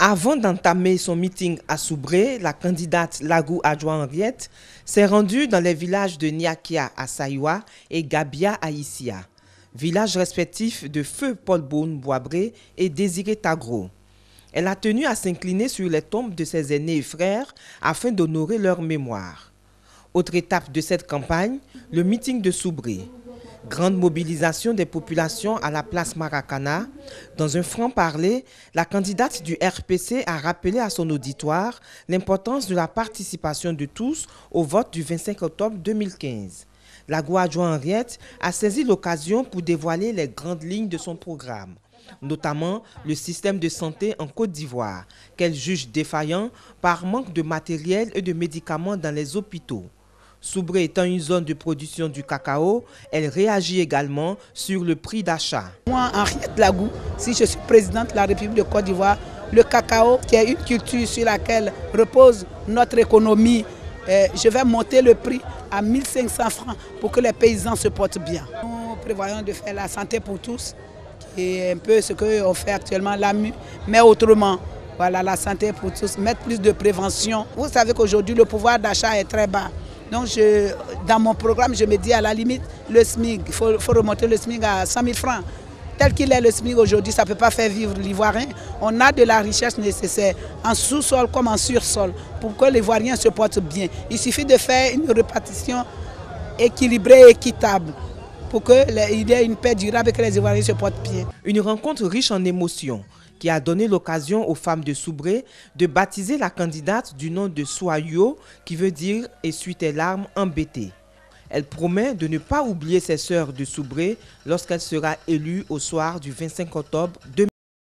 Avant d'entamer son meeting à Soubré, la candidate Lagou Adjoa-Henriette s'est rendue dans les villages de Niakia à Saïwa et Gabia à Issia, villages respectifs de Feu Paul Boune-Boabré et Désiré Tagro. Elle a tenu à s'incliner sur les tombes de ses aînés et frères afin d'honorer leur mémoire. Autre étape de cette campagne, le meeting de Soubré. Grande mobilisation des populations à la place Maracana. Dans un franc-parler, la candidate du RPC a rappelé à son auditoire l'importance de la participation de tous au vote du 25 octobre 2015. Lagou Adjoa-Henriette a saisi l'occasion pour dévoiler les grandes lignes de son programme, notamment le système de santé en Côte d'Ivoire, qu'elle juge défaillant par manque de matériel et de médicaments dans les hôpitaux. Soubré étant une zone de production du cacao, elle réagit également sur le prix d'achat. Moi, Henriette Lagou, si je suis présidente de la République de Côte d'Ivoire, le cacao, qui est une culture sur laquelle repose notre économie, je vais monter le prix à 1500 francs pour que les paysans se portent bien. Nous prévoyons de faire la santé pour tous, qui est un peu ce qu'on fait actuellement, l'AMU, mais autrement. Voilà, la santé pour tous, mettre plus de prévention. Vous savez qu'aujourd'hui, le pouvoir d'achat est très bas. Donc, dans mon programme, je me dis à la limite, le SMIC, il faut remonter le SMIC à 100 000 francs. Tel qu'il est le SMIC aujourd'hui, ça ne peut pas faire vivre l'Ivoirien. On a de la richesse nécessaire, en sous-sol comme en sur-sol, pour que l'Ivoirien se porte bien. Il suffit de faire une répartition équilibrée et équitable pour qu'il y ait une paix durable et que les Ivoiriens se portent bien. Une rencontre riche en émotions qui a donné l'occasion aux femmes de Soubré de baptiser la candidate du nom de Soayo, qui veut dire « essuie tes larmes embêtées ». Elle promet de ne pas oublier ses sœurs de Soubré lorsqu'elle sera élue au soir du 25 octobre 2020.